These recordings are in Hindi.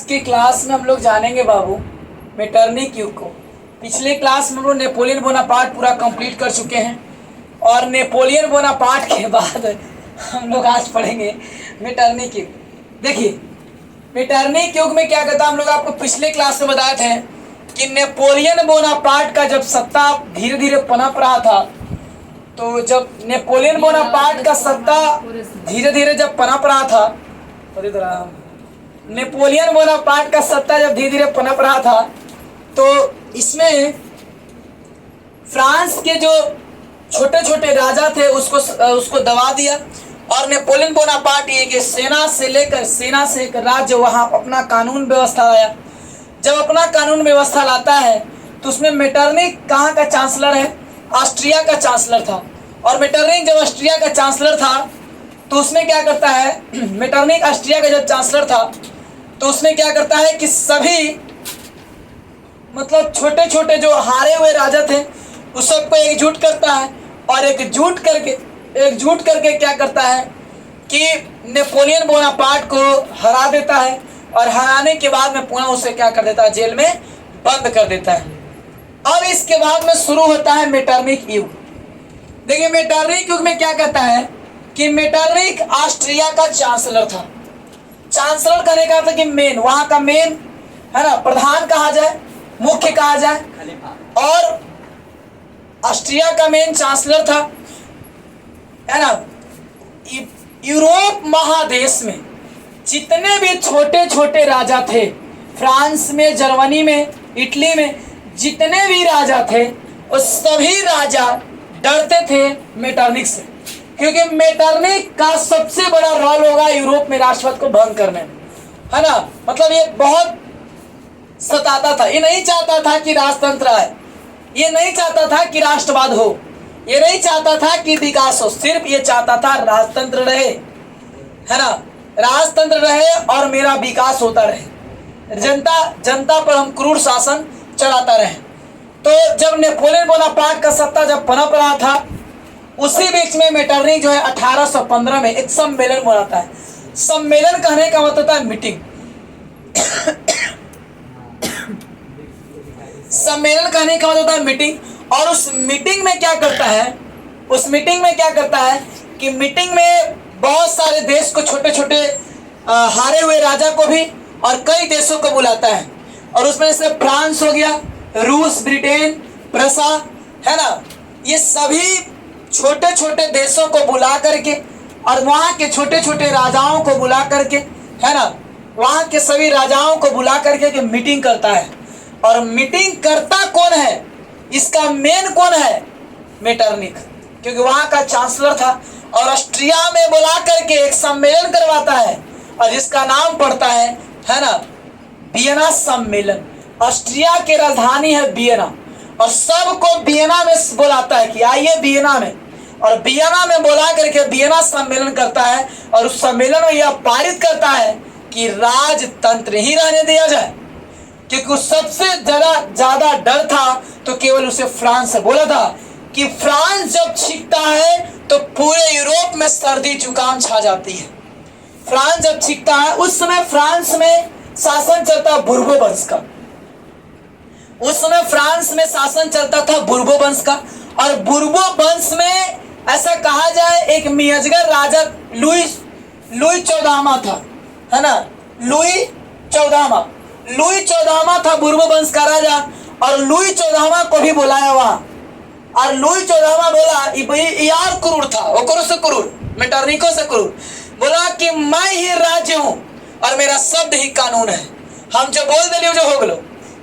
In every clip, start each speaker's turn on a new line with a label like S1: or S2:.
S1: की क्लास में हम लोग जानेंगे बाबू मेटरनिक युग को। पिछले क्लास में हम लोग नेपोलियन बोनापार्ट पूरा कंप्लीट कर चुके हैं और नेपोलियन बोनापार्ट के बाद हम लोग आज पढ़ेंगे मेटरनिक युग। देखिए मेटरनिक युग में क्या कहता, हम लोग आपको पिछले क्लास में बताए थे कि नेपोलियन बोनापार्ट का जब सत्ता धीरे धीरे पनप रहा था, तो जब नेपोलियन बोनापार्ट का सत्ता धीरे धीरे जब पनप रहा था, नेपोलियन बोनापार्ट का सत्ता जब धीरे धीरे पनप रहा था, तो इसमें फ्रांस के जो छोटे छोटे राजा थे उसको दबा दिया और नेपोलियन बोनापार्ट ये कि सेना से एक राज्य वहाँ अपना कानून व्यवस्था लाया। जब अपना कानून व्यवस्था लाता है तो उसमें मेटरनिक कहाँ का चांसलर है, ऑस्ट्रिया का चांसलर था। और मेटरनिक जब ऑस्ट्रिया का चांसलर था तो उसमें क्या करता है, मेटरनिक ऑस्ट्रिया का जब चांसलर था तो उसमें क्या करता है कि सभी मतलब छोटे छोटे जो हारे हुए राजा थे उस सबको एकजुट करता है और एकजुट करके क्या करता है कि नेपोलियन बोनापार्ट को हरा देता है और हराने के बाद में पुनः उसे क्या कर देता है, जेल में बंद कर देता है। अब इसके बाद में शुरू होता है मेटरनिक युग। देखिए मेटरनिक युग में क्या कहता है कि मेटरनिक ऑस्ट्रिया का चांसलर था। चांसलर करने का था कि मेन, वहां का मेन है ना, प्रधान कहा जाए, मुख्य कहा जाए, और ऑस्ट्रिया का मेन चांसलर था, है ना। यूरोप महादेश में जितने भी छोटे छोटे राजा थे, फ्रांस में, जर्मनी में, इटली में जितने भी राजा थे वो सभी राजा डरते थे मेटरनिक से, क्योंकि मेटरनिक का सबसे बड़ा रोल होगा यूरोप में राष्ट्रवाद को भंग करने में, है ना। मतलब ये बहुत सताता था, ये नहीं चाहता था कि राजतंत्र आए, ये नहीं चाहता था कि राष्ट्रवाद हो, ये नहीं चाहता था कि विकास हो, सिर्फ ये चाहता था राजतंत्र रहे, है ना, राजतंत्र रहे और मेरा विकास होता रहे, जनता पर हम क्रूर शासन चलाता रहे। तो जब नेपोलियन बोनापार्ट का सत्ता जब पनप रहा था, उसी बीच में मेटरनिक जो है 1815 में एक सम्मेलन बुलाता है। सम्मेलन कहने का मतलब होता है मीटिंग। सम्मेलन कहने का मतलब होता है मीटिंग। और उस मीटिंग में क्या करता है, कि मीटिंग में बहुत सारे देश को, छोटे छोटे हारे हुए राजा को भी और कई देशों को बुलाता है। और उसमें से फ्रांस हो गया, रूस, ब्रिटेन, प्रसा, है ना, ये सभी छोटे छोटे देशों को बुला करके और वहाँ के छोटे छोटे राजाओं को बुला करके, है ना, वहाँ के सभी राजाओं को बुला करके मीटिंग करता है। और मीटिंग करता कौन है, इसका मेन कौन है, मेटरनिक, क्योंकि वहाँ का चांसलर था। और ऑस्ट्रिया में बुला करके एक सम्मेलन करवाता है और जिसका नाम पड़ता है ना, वियना सम्मेलन। ऑस्ट्रिया की राजधानी है वियना और सबको वियना में बुलाता है कि आइए वियना में, और वियना में बुला करके वियना सम्मेलन करता है और उस सम्मेलन में यह पारित करता है कि राजतंत्र ही रहने दिया जाए, क्योंकि उस सबसे ज्यादा डर था तो केवल उसे फ्रांस से बोला था कि फ्रांस जब छींकता है तो पूरे यूरोप में सर्दी जुकाम छा जाती है। फ्रांस जब छींकता है, उस समय फ्रांस में शासन चलता बुर्बो वंश का, उस समय फ्रांस में शासन चलता था बुर्बो वंश का। और बुर्बो वंश में ऐसा कहा जाए एक मियजगर राजा लुई 14वां था, है ना, लुई 14वां था बुर्बो वंश का राजा। और लुई 14वां को भी बुलाया वहां, और लुई 14वां बोला, यार क्रूर था, वो क्रूर से क्रूर, मेटरनिको से क्रूर, बोला कि मैं ही राज्य हूं और मेरा शब्द ही कानून है, हम जो बोल दिलियो जो हो गलो,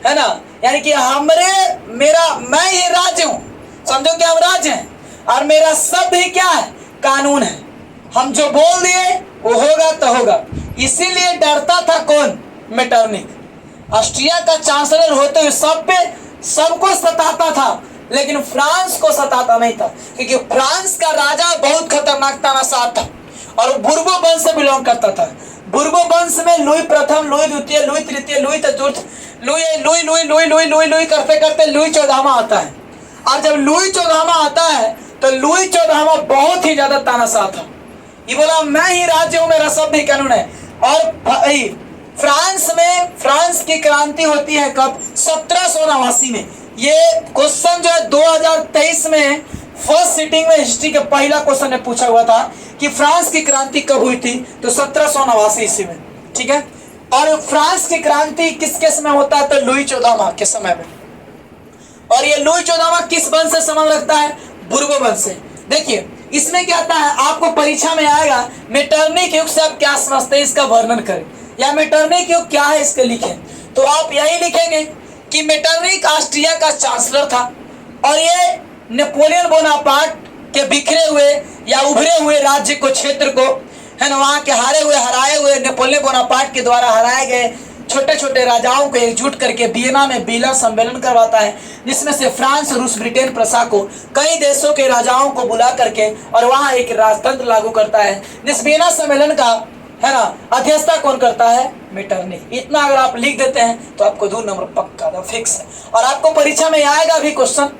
S1: है ना, यानी कि मैं ही राज्य हूं, समझो कि हम राज्य हैं और मेरा शब्द ही क्या है, कानून है, हम जो बोल दिए वो होगा तो होगा। इसीलिए डरता था कौन, मेटरनिक। ऑस्ट्रिया का चांसलर होते हुए सबको सताता था, लेकिन फ्रांस को सताता नहीं था, क्योंकि फ्रांस का राजा बहुत खतरनाक तानाशाह था और बुर्बो वंश से बिलोंग करता था। बुर्बो वंश में लुई प्रथम, लुई द्वितीय, लुई तृतीय, लुई चतुर्थ, लुई करते करते लुई 14वां आता है। और जब लुई 14वां आता है तो लुई 14वां बहुत ही ज्यादा तानाशाह था, ये बोला मैं ही राज्य हूं, मेरा शब्द ही कानून है। और फ्रांस में फ्रांस की क्रांति होती है कब? 1789 में। ये क्वेश्चन जो है 2023 में फर्स्ट सिटिंग में हिस्ट्री के पहला क्वेश्चन ने पूछा हुआ था कि फ्रांस की क्रांति कब हुई थी, तो 1789 ईस्वी में। ठीक है, और फ्रांस की क्रांति किसके समय होता है? तो लुई 14वां के समय में। और ये लुई 14वां किस वंश से संबंध रखता है? बुर्बो वंश से। देखिए इसमें क्या आता है, आपको परीक्षा में आएगा मेटरनिक युग से आप क्या समझते हैं, इसका वर्णन करें, या मेटरनिक युग क्या है इसके लिखें। तो आप यही लिखेंगे कि मेटरनिक ऑस्ट्रिया का चांसलर था और ये नेपोलियन बोनापार्ट के बिखरे हुए या उभरे हुए राज्य को, क्षेत्र को, है ना, वहाँ के हराए हुए नेपोलियन बोनापार्ट के द्वारा हराए गए छोटे छोटे राजाओं को एकजुट करके वियना में बीला सम्मेलन करवाता है, जिसमें से फ्रांस, रूस, ब्रिटेन, प्रसा को कई देशों के राजाओं को बुला करके और वहाँ एक राजतंत्र लागू करता है। जिस वियना सम्मेलन का, है ना, अध्यक्षता कौन करता है? मेटरनिक। इतना अगर आप लिख देते हैं तो आपको 2 नंबर पक्का था, फिक्स है। और आपको परीक्षा में आएगा भी क्वेश्चन,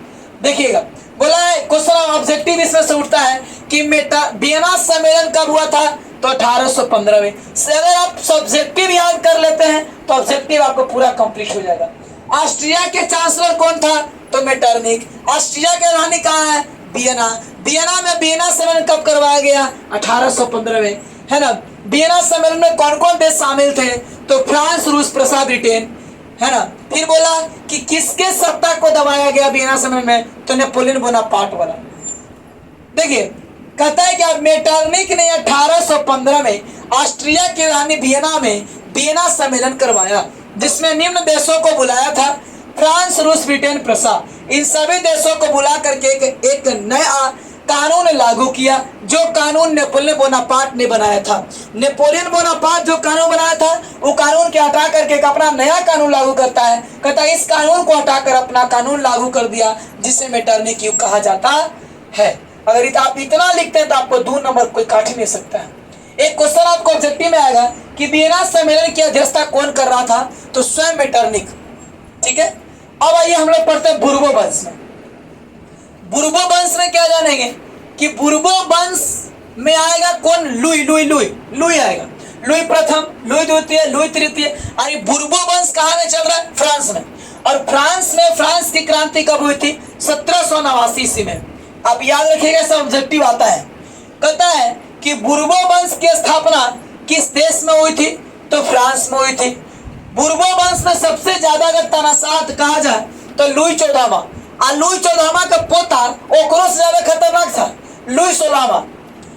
S1: देखिएगा बोला है क्वेश्चन ऑब्जेक्टिव इसमें से उठता है कि वियना सम्मेलन कब हुआ था? तो 1815 में। अगर आप सब्जेक्टिव याद कर लेते हैं तो ऑब्जेक्टिव आपको पूरा कंप्लीट हो जाएगा। ऑस्ट्रिया के चांसलर कौन था? तो मेटरनिक। ऑस्ट्रिया के राजधानी कहाँ है? वियना। वियना में वियना सम्मेलन कब करवाया गया? 1815 में, है ना। वियना सम्मेलन में कौन कौन देश शामिल थे? तो फ्रांस, रूस, प्रसा, ब्रिटेन, है ना। फिर बोला कि किसके सत्ता को दबाया गया वियना सम्मेलन में? तो नेपोलियन बोनापार्ट वाला। देखिए कहता है कि अब मेटरनिक ने 1815 में ऑस्ट्रिया की राजधानी वियना में वियना सम्मेलन करवाया, जिसमें निम्न देशों को बुलाया था: फ्रांस, रूस, ब्रिटेन, प्रसा। इन सभी देशों को बुला करके एक नया कानून लागू किया, जो कानून नेपोलियन बोनापार्ट ने बनाया था। नेपोलियन बोनापार्ट जो कानून बनाया था वो कानून के हटा करके एक अपना नया कानून लागू करता है। कहता है इस कानून को हटाकर अपना कानून लागू कर दिया, जिसे मेटरनिक युग कहा जाता है। अगर आप इतना लिखते हैं तो आपको 2 नंबर कोई काट ही नहीं सकता है। एक क्वेश्चन आपको ऑब्जेक्टिव में आएगा कि वियना सम्मेलन की अध्यक्षता कौन कर रहा था? तो स्वयं मेटरनिक। ठीक है, अब आइए हम लोग पढ़ते हैं बुर्बो वंश में। बुर्बो वंश में क्या जानेंगे कि बुर्बो वंश में आएगा कौन? लुई आएगा। लुई प्रथम, लुई द्वितीय, लुई तृतीय। अरे बुर्बो वंश कहाँ में चल रहा है? फ्रांस में। और फ्रांस में फ्रांस की क्रांति कब हुई थी? 1789 ईस्वी में। आप याद रखिएगा, सब ऑब्जेक्टिव आता है। कहता है कि बुर्बो वंश की स्थापना किस देश में हुई थी? तो फ्रांस में हुई थी। बुर्बो वंश में सबसे ज्यादा अगर तानाशाह कहा जाए तो लुई 14वां। और लुई 14वां का पोता ओकरो से ज्यादा खतरनाक था, लुई 16वां।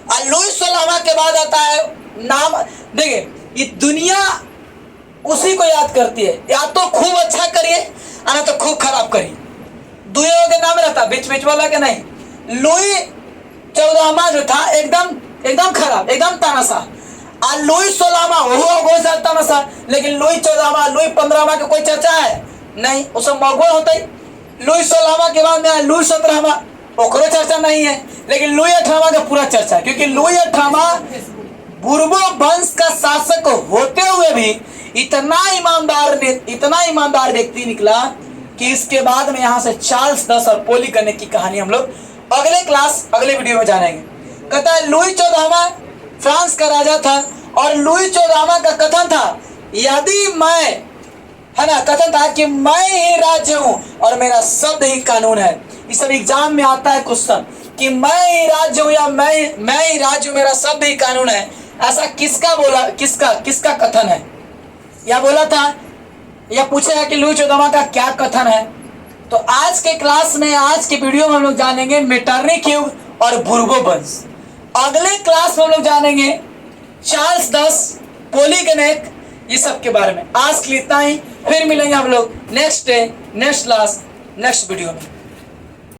S1: और लुई 16वां के बाद आता है नाम, देखिए ये दुनिया उसी को याद करती है, या तो खूब अच्छा करिए या तो खूब खराब करिए, दुनिया के नाम रहता, बीच वाला के नहीं। लुई 14वां जो था एकदम खराब, एकदम तानाशाह। और लुई 16वां वो तानाशाह, लेकिन लुई 14वां, लुई 15वां का कोई चर्चा है नहीं, उसमें मगोल होता ही। लुई 16वां के बाद में लुई 17वां, ओकरो चर्चा नहीं है, लेकिन लुई 18वां का पूरा चर्चा है, क्योंकि लुई 18वां बुर्बो वंश का शासक होते हुए भी इतना ईमानदार व्यक्ति निकला कि इसके बाद में यहाँ से चार्ल्स 10 और पोली करने की कहानी हम लोग अगले वीडियो में जानेंगे। कहता है लुई 14वां फ्रांस का राजा था और लुई 14वां का कथन था, यदि मैं, है ना, कथन था कि मैं ही राज्य हूं और मेरा शब्द ही कानून है। इस सब एग्जाम में आता है क्वेश्चन कि मैं ही राज्य हूं या मैं ही राज्य हूं, मेरा शब्द ही कानून है। ऐसा किसका बोला, किसका कथन है? या बोला था, या पूछेगा कि लुई 14वां का क्या कथन है? तो आज के क्लास में, आज के वीडियो में हम लोग जानेंगे मेटरनिक युग और बुर्बो वंश। अगले क्लास में हम लोग जानेंगे चार्ल्स 10, पोलीगनेक, ये सब के बारे में। आज के लिए इतना ही, फिर मिलेंगे हम लोग next day, next class, next video में।